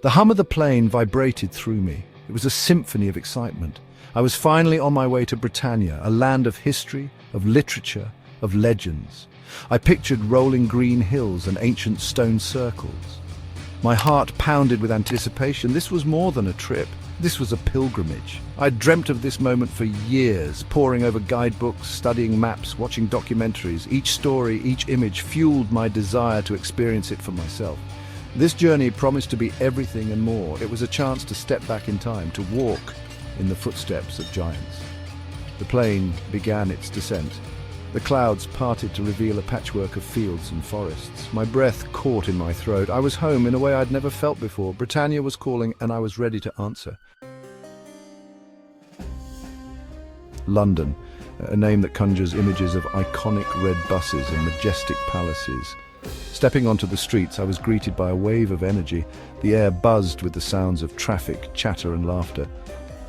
The hum of the plane vibrated through me. It was a symphony of excitement. I was finally on my way to Britannia, a land of history, of literature, of legends. I pictured rolling green hills and ancient stone circles. My heart pounded with anticipation. This was more than a trip. This was a pilgrimage. I'd dreamt of this moment for years, poring over guidebooks, studying maps, watching documentaries. Each story, each image fueled my desire to experience it for myself. This journey promised to be everything and more. It was a chance to step back in time, to walk in the footsteps of giants. The plane began its descent. The clouds parted to reveal a patchwork of fields and forests. My breath caught in my throat. I was home in a way I'd never felt before. Britannia was calling, and I was ready to answer. London, a name that conjures images of iconic red buses and majestic palaces. Stepping onto the streets, I was greeted by a wave of energy. The air buzzed with the sounds of traffic, chatter and laughter.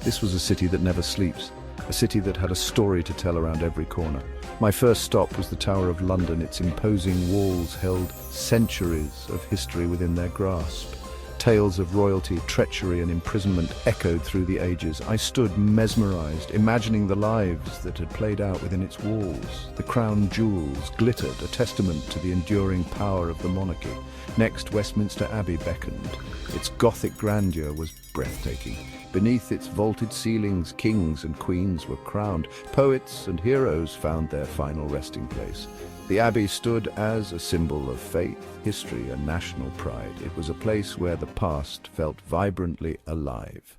This was a city that never sleeps, a city that had a story to tell around every corner. My first stop was the Tower of London. Its imposing walls held centuries of history within their grasp. Tales of royalty, treachery and imprisonment echoed through the ages. I stood mesmerized, imagining the lives that had played out within its walls. The crown jewels glittered, a testament to the enduring power of the monarchy. Next, Westminster Abbey beckoned. Its Gothic grandeur was breathtaking. Beneath its vaulted ceilings, kings and queens were crowned. Poets and heroes found their final resting place. The Abbey stood as a symbol of faith, history and national pride. It was a place where the past felt vibrantly alive.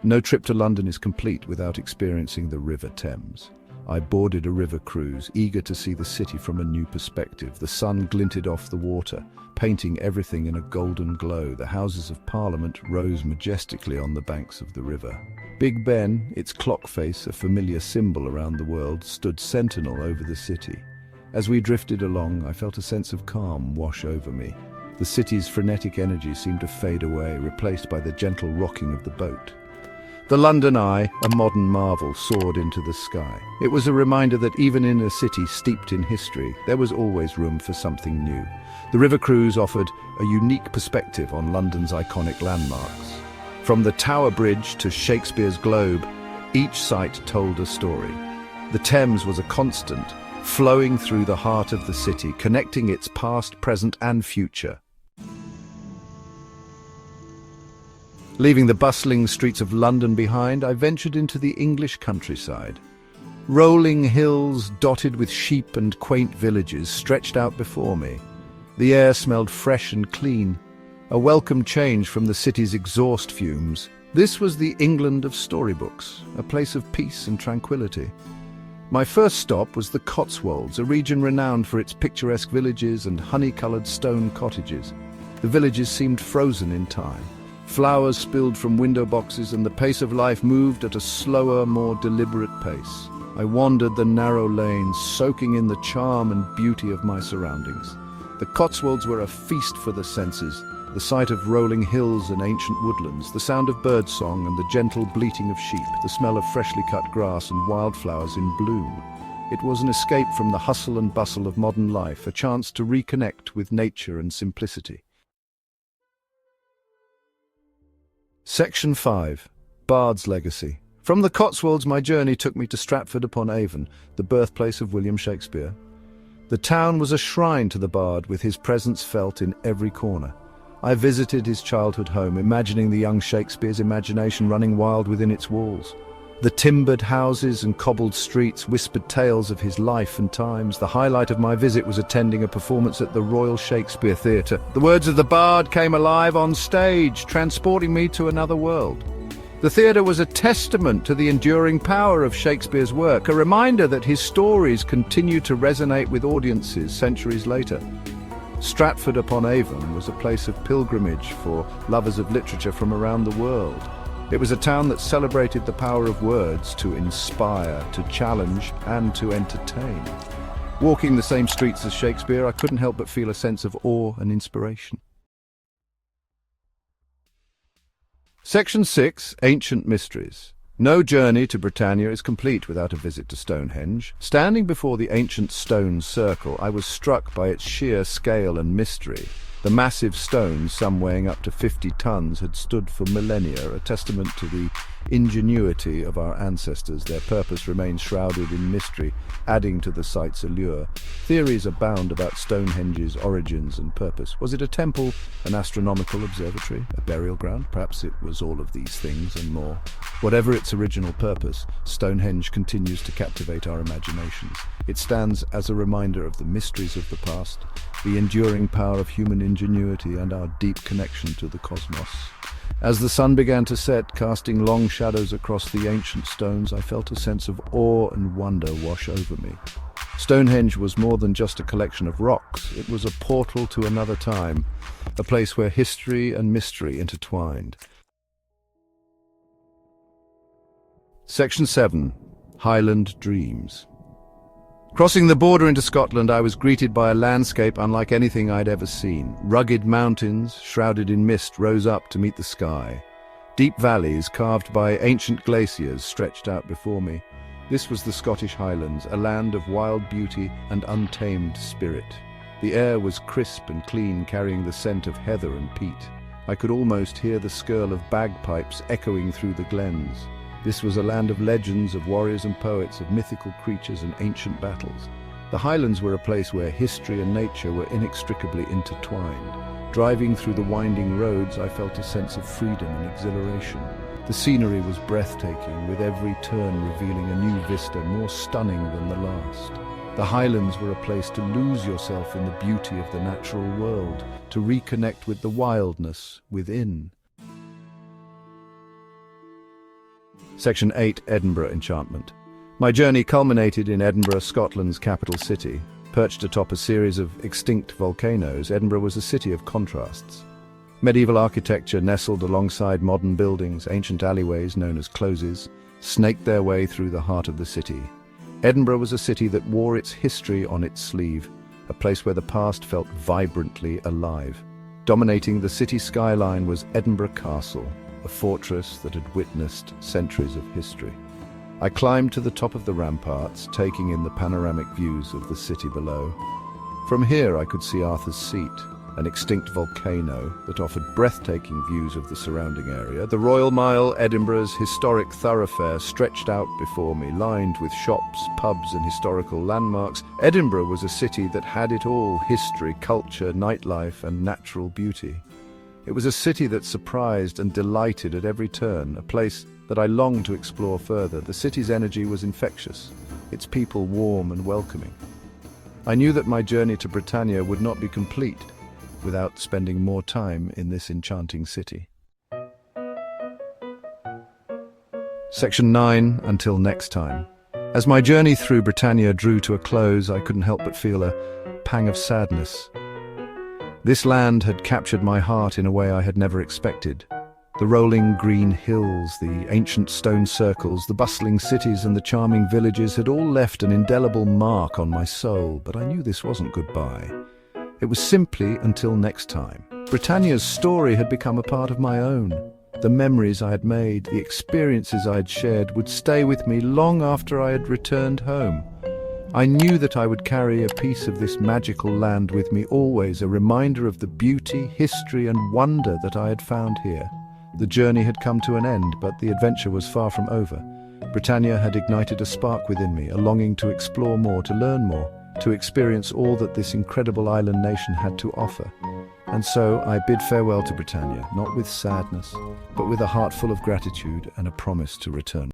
No trip to London is complete without experiencing the River Thames. I boarded a river cruise, eager to see the city from a new perspective. The sun glinted off the water, painting everything in a golden glow. The Houses of Parliament rose majestically on the banks of the river. Big Ben, its clock face, a familiar symbol around the world, stood sentinel over the city. As we drifted along, I felt a sense of calm wash over me. The city's frenetic energy seemed to fade away, replaced by the gentle rocking of the boat. The London Eye, a modern marvel, soared into the sky. It was a reminder that even in a city steeped in history, there was always room for something new. The river cruise offered a unique perspective on London's iconic landmarks. From the Tower Bridge to Shakespeare's Globe, each site told a story. The Thames was a constant, flowing through the heart of the city, connecting its past, present and future. Leaving the bustling streets of London behind, I ventured into the English countryside. Rolling hills dotted with sheep and quaint villages stretched out before me. The air smelled fresh and clean, a welcome change from the city's exhaust fumes. This was the England of storybooks, a place of peace and tranquility. My first stop was the Cotswolds, a region renowned for its picturesque villages and honey-coloured stone cottages. The villages seemed frozen in time. Flowers spilled from window boxes and the pace of life moved at a slower, more deliberate pace. I wandered the narrow lanes, soaking in the charm and beauty of my surroundings. The Cotswolds were a feast for the senses, the sight of rolling hills and ancient woodlands, the sound of birdsong and the gentle bleating of sheep, the smell of freshly cut grass and wildflowers in bloom. It was an escape from the hustle and bustle of modern life, a chance to reconnect with nature and simplicity. Section 5. Bard's Legacy. From the Cotswolds, my journey took me to Stratford-upon-Avon, the birthplace of William Shakespeare. The town was a shrine to the bard, with his presence felt in every corner. I visited his childhood home, imagining the young Shakespeare's imagination running wild within its walls. The timbered houses and cobbled streets whispered tales of his life and times. The highlight of my visit was attending a performance at the Royal Shakespeare Theatre. The words of the bard came alive on stage, transporting me to another world. The theatre was a testament to the enduring power of Shakespeare's work, a reminder that his stories continue to resonate with audiences centuries later. Stratford-upon-Avon was a place of pilgrimage for lovers of literature from around the world. It was a town that celebrated the power of words to inspire, to challenge, and to entertain. Walking the same streets as Shakespeare, I couldn't help but feel a sense of awe and inspiration. Section 6. Ancient Mysteries. No journey to Britannia is complete without a visit to Stonehenge. Standing before the ancient stone circle, I was struck by its sheer scale and mystery. The massive stones, some weighing up to 50 tons, had stood for millennia, a testament to the ingenuity of our ancestors. Their purpose remains shrouded in mystery, adding to the site's allure. Theories abound about Stonehenge's origins and purpose. Was it a temple, an astronomical observatory, a burial ground? Perhaps it was all of these things and more. Whatever its original purpose, Stonehenge continues to captivate our imaginations. It stands as a reminder of the mysteries of the past, the enduring power of human ingenuity, and our deep connection to the cosmos. As the sun began to set, casting long shadows across the ancient stones, I felt a sense of awe and wonder wash over me. Stonehenge was more than just a collection of rocks. It was a portal to another time, a place where history and mystery intertwined. Section 7. Highland Dreams. Crossing the border into Scotland, I was greeted by a landscape unlike anything I'd ever seen. Rugged mountains, shrouded in mist, rose up to meet the sky. Deep valleys, carved by ancient glaciers, stretched out before me. This was the Scottish Highlands, a land of wild beauty and untamed spirit. The air was crisp and clean, carrying the scent of heather and peat. I could almost hear the skirl of bagpipes echoing through the glens. This was a land of legends, of warriors and poets, of mythical creatures and ancient battles. The Highlands were a place where history and nature were inextricably intertwined. Driving through the winding roads, I felt a sense of freedom and exhilaration. The scenery was breathtaking, with every turn revealing a new vista more stunning than the last. The Highlands were a place to lose yourself in the beauty of the natural world, to reconnect with the wildness within. Section 8. Edinburgh Enchantment. My journey culminated in Edinburgh, Scotland's capital city. Perched atop a series of extinct volcanoes, Edinburgh was a city of contrasts. Medieval architecture nestled alongside modern buildings, ancient alleyways known as closes, snaked their way through the heart of the city. Edinburgh was a city that wore its history on its sleeve, a place where the past felt vibrantly alive. Dominating the city skyline was Edinburgh Castle, a fortress that had witnessed centuries of history. I climbed to the top of the ramparts, taking in the panoramic views of the city below. From here I could see Arthur's Seat, an extinct volcano that offered breathtaking views of the surrounding area. The Royal Mile, Edinburgh's historic thoroughfare, stretched out before me, lined with shops, pubs and historical landmarks. Edinburgh was a city that had it all: history, culture, nightlife and natural beauty. It was a city that surprised and delighted at every turn, a place that I longed to explore further. The city's energy was infectious, its people warm and welcoming. I knew that my journey to Britannia would not be complete without spending more time in this enchanting city. Section 9. Until next time. As my journey through Britannia drew to a close, I couldn't help but feel a pang of sadness. This land had captured my heart in a way I had never expected. The rolling green hills, the ancient stone circles, the bustling cities and the charming villages had all left an indelible mark on my soul, but I knew this wasn't goodbye. It was simply until next time. Britannia's story had become a part of my own. The memories I had made, the experiences I had shared would stay with me long after I had returned home. I knew that I would carry a piece of this magical land with me always, a reminder of the beauty, history and wonder that I had found here. The journey had come to an end, but the adventure was far from over. Britannia had ignited a spark within me, a longing to explore more, to learn more, to experience all that this incredible island nation had to offer. And so I bid farewell to Britannia, not with sadness, but with a heart full of gratitude and a promise to return.